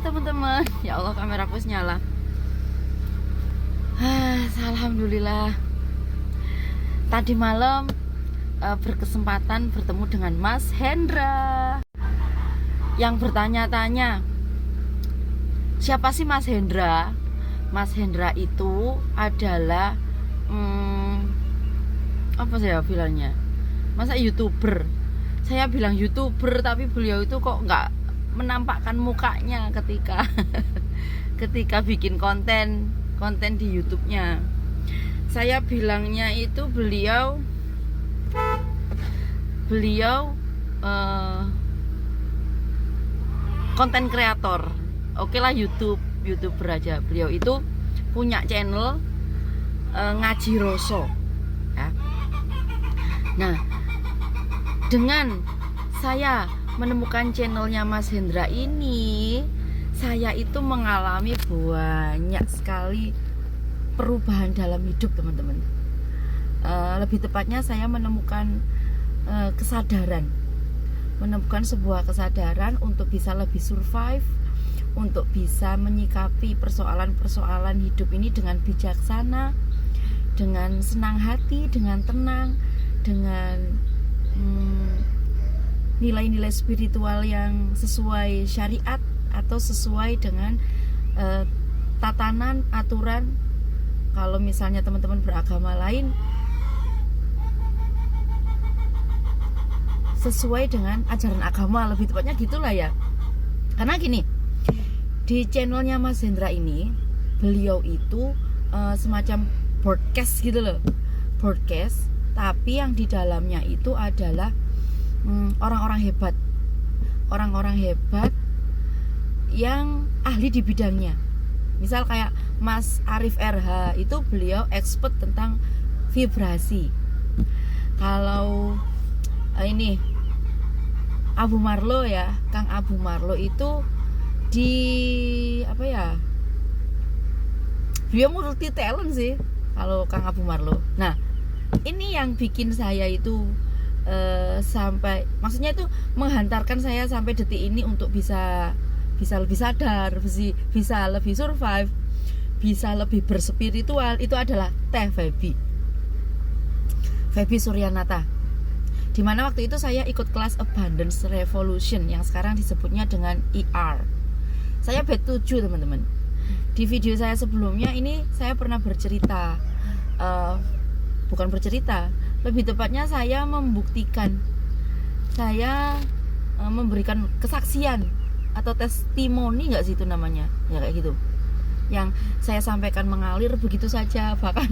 teman-teman. Ya Allah, kameraku nyala. Alhamdulillah. Tadi malam berkesempatan bertemu dengan Mas Hendra yang bertanya-tanya, siapa sih Mas Hendra? Mas Hendra itu adalah apa saya bilangnya? Masa YouTuber? Saya bilang YouTuber, tapi beliau itu kok nggak menampakkan mukanya ketika ketika bikin konten di YouTube-nya. Saya bilangnya itu beliau konten kreator. Oke lah, YouTuber aja. Beliau itu punya channel ngaji roso ya. Nah, dengan saya menemukan channelnya Mas Hendra ini, saya itu mengalami banyak sekali perubahan dalam hidup, teman-teman. Lebih tepatnya saya menemukan kesadaran, menemukan sebuah kesadaran untuk bisa lebih survive, untuk bisa menyikapi persoalan-persoalan hidup ini dengan bijaksana, dengan senang hati, dengan tenang, dengan nilai-nilai spiritual yang sesuai syariat atau sesuai dengan tatanan, aturan. Kalau misalnya teman-teman beragama lain, sesuai dengan ajaran agama, lebih tepatnya gitulah ya. Karena gini, di channelnya Mas Hendra ini, beliau itu semacam broadcast gitu loh, broadcast, tapi yang di dalamnya itu adalah orang-orang hebat yang ahli di bidangnya. Misal kayak Mas Arif RH, itu beliau expert tentang vibrasi. Kalau ini Abu Marlo ya, Kang Abu Marlo itu di apa ya, beliau multi talent sih kalau Kang Abu Marlo. Nah, ini yang bikin saya itu sampai, maksudnya itu menghantarkan saya sampai detik ini untuk bisa lebih sadar, bisa lebih survive, bisa lebih berspiritual. Itu adalah Teh Febi Suryanata, dimana waktu itu saya ikut kelas Abundance Revolution yang sekarang disebutnya dengan ER. Saya batch 7, teman-teman. Di video saya sebelumnya ini saya pernah bercerita, bukan bercerita, lebih tepatnya saya membuktikan, saya memberikan kesaksian atau testimoni, nggak sih itu namanya ya, kayak gitu, yang saya sampaikan mengalir begitu saja, bahkan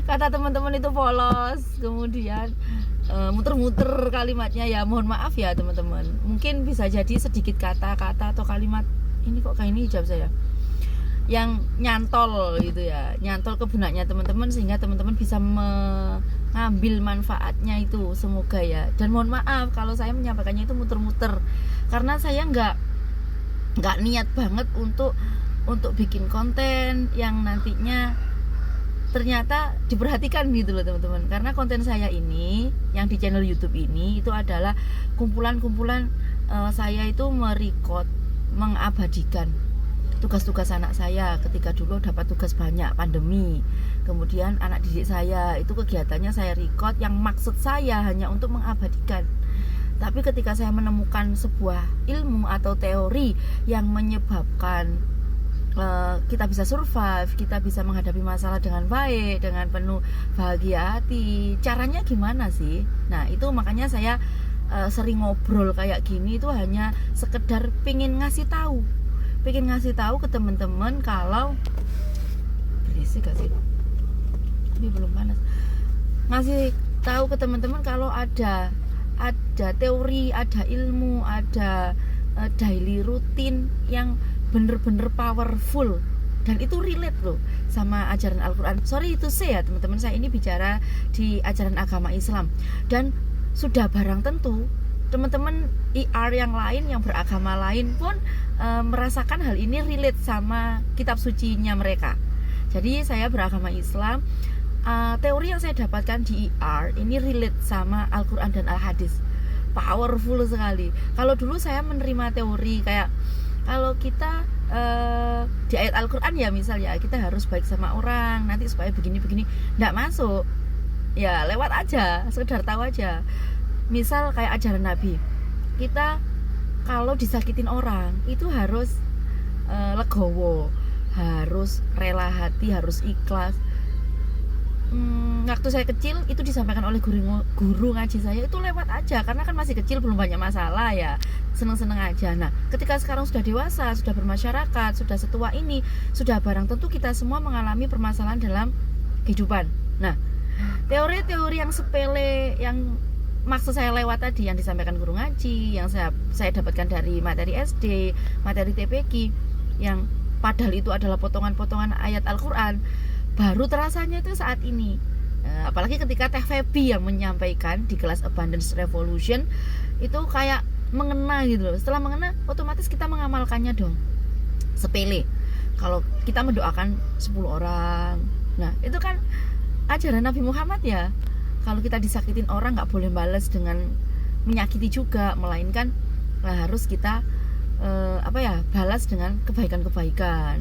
kata teman-teman itu polos, kemudian muter-muter kalimatnya ya, mohon maaf ya teman-teman, mungkin bisa jadi sedikit kata-kata atau kalimat ini kok kayak ini hijab saya yang nyantol gitu ya, nyantol ke benaknya teman-teman, sehingga teman-teman bisa mengambil manfaatnya itu, semoga ya. Dan mohon maaf kalau saya menyampaikannya itu muter-muter, karena saya nggak niat banget untuk bikin konten yang nantinya ternyata diperhatikan gitu loh, teman-teman. Karena konten saya ini yang di channel YouTube ini itu adalah kumpulan-kumpulan saya itu merecord, mengabadikan tugas-tugas anak saya ketika dulu dapat tugas banyak pandemi. Kemudian anak didik saya itu kegiatannya saya record, yang maksud saya hanya untuk mengabadikan. Tapi ketika saya menemukan sebuah ilmu atau teori yang menyebabkan kita bisa survive, kita bisa menghadapi masalah dengan baik, dengan penuh bahagia hati, caranya gimana sih? Nah, itu makanya saya sering ngobrol kayak gini, itu hanya sekedar pengen ngasih tahu ke teman-teman kalau berisik gak sih? Tapi belum panas. Ngasih tahu ke teman-teman kalau ada teori, ada ilmu, ada daily routine yang bener-bener powerful, dan itu relate loh sama ajaran Al-Quran. Sorry itu saya ya teman-teman, saya ini bicara di ajaran agama Islam, dan sudah barang tentu teman-teman IR yang lain, yang beragama lain pun merasakan hal ini, relate sama kitab sucinya mereka. Jadi saya beragama Islam, teori yang saya dapatkan di IR ini relate sama Al-Quran dan Al-Hadis, powerful sekali. Kalau dulu saya menerima teori kayak kalau kita di ayat Al-Quran ya misal ya kita harus baik sama orang nanti supaya begini-begini, nggak masuk ya, lewat aja, sekedar tahu aja. Misal kayak ajaran Nabi, kita kalau disakitin orang itu harus legowo, harus rela hati, harus ikhlas. Waktu saya kecil itu disampaikan oleh guru ngaji saya, itu lewat aja karena kan masih kecil, belum banyak masalah ya, seneng-seneng aja. Nah ketika sekarang sudah dewasa, sudah bermasyarakat, sudah setua ini, sudah barang tentu kita semua mengalami permasalahan dalam kehidupan. Nah teori-teori yang sepele yang maksud saya lewat tadi yang disampaikan guru ngaji, yang saya dapatkan dari materi SD, materi TPQ, yang padahal itu adalah potongan-potongan ayat Al-Quran, baru terasanya itu saat ini. Apalagi ketika Teh Febi yang menyampaikan di kelas Abundance Revolution itu kayak mengena gitu loh. Setelah mengena otomatis kita mengamalkannya dong. Sepele kalau kita mendoakan 10 orang. Nah itu kan ajaran Nabi Muhammad ya. Kalau kita disakitin orang nggak boleh balas dengan menyakiti juga, melainkan harus kita balas dengan kebaikan-kebaikan.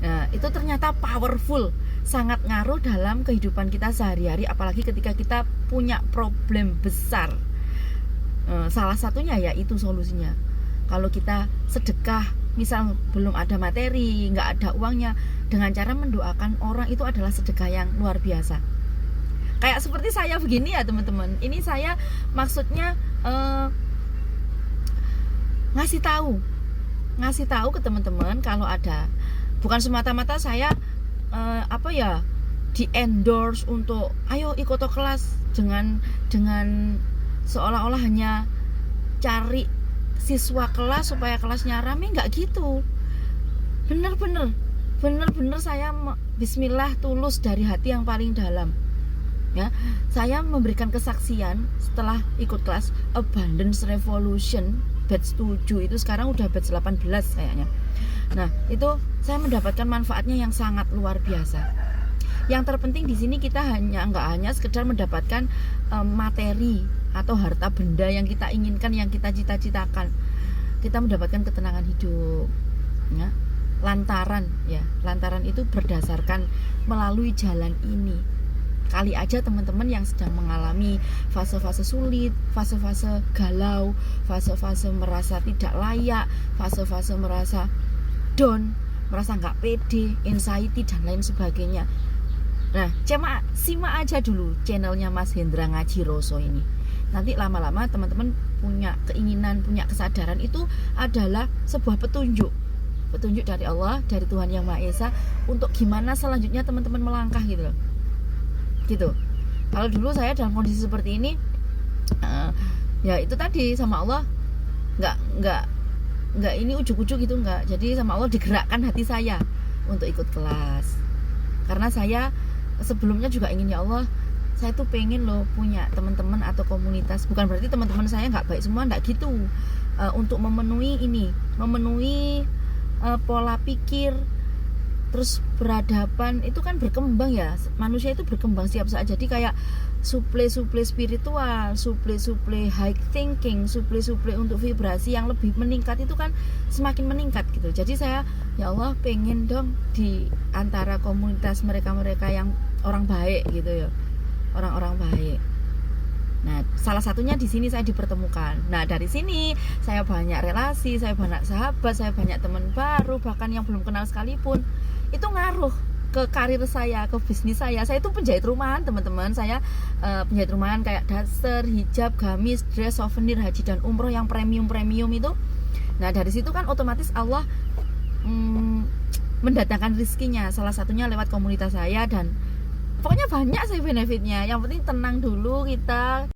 Nah itu ternyata powerful, sangat ngaruh dalam kehidupan kita sehari-hari, apalagi ketika kita punya problem besar. Salah satunya ya itu solusinya. Kalau kita sedekah, misal belum ada materi, nggak ada uangnya, dengan cara mendoakan orang itu adalah sedekah yang luar biasa. Kayak seperti saya begini ya teman-teman. Ini saya maksudnya ngasih tahu ke teman-teman kalau ada, bukan semata-mata saya di endorse untuk ayo ikut kelas dengan seolah-olah hanya cari siswa kelas supaya kelasnya rame, nggak gitu. Bener-bener saya bismillah tulus dari hati yang paling dalam ya. Saya memberikan kesaksian setelah ikut kelas Abundance Revolution batch 7, itu sekarang udah batch 18 kayaknya. Nah itu saya mendapatkan manfaatnya yang sangat luar biasa. Yang terpenting di sini kita nggak hanya sekedar mendapatkan materi atau harta benda yang kita inginkan, yang kita cita-citakan. Kita mendapatkan ketenangan hidup ya. Lantaran itu berdasarkan melalui jalan ini. Kali aja teman-teman yang sedang mengalami fase-fase sulit, fase-fase galau, fase-fase merasa tidak layak, fase-fase merasa down, merasa nggak pede, anxiety dan lain sebagainya. Nah, simak aja dulu channelnya Mas Hendra Ngaji Roso ini. Nanti lama-lama teman-teman punya keinginan, punya kesadaran, itu adalah sebuah petunjuk dari Allah, dari Tuhan Yang Maha Esa, untuk gimana selanjutnya teman-teman melangkah gitu. Kalau dulu saya dalam kondisi seperti ini, ya itu tadi sama Allah nggak ini ujuk-ujuk gitu, nggak. Jadi sama Allah digerakkan hati saya untuk ikut kelas, karena saya sebelumnya juga ingin, ya Allah saya tuh pengen loh punya teman-teman atau komunitas. Bukan berarti teman-teman saya nggak baik semua, nggak gitu. Untuk memenuhi pola pikir, terus berhadapan itu kan berkembang ya, manusia itu berkembang setiap saat. Jadi kayak suple spiritual, suple high thinking, suple untuk vibrasi yang lebih meningkat itu kan semakin meningkat gitu. Jadi saya, ya Allah pengen dong di antara komunitas mereka yang orang baik gitu ya, orang-orang baik. Nah, salah satunya di sini saya dipertemukan. Nah, dari sini saya banyak relasi, saya banyak sahabat, saya banyak teman baru, bahkan yang belum kenal sekalipun. Itu ngaruh ke karir saya, ke bisnis saya. Saya itu penjahit rumahan, teman-teman. Saya penjahit rumahan kayak daster, hijab, gamis, dress, souvenir haji dan umroh yang premium itu. Nah, dari situ kan otomatis Allah mendatangkan rezekinya. Salah satunya lewat komunitas saya, dan pokoknya banyak sih benefitnya. Yang penting tenang dulu kita.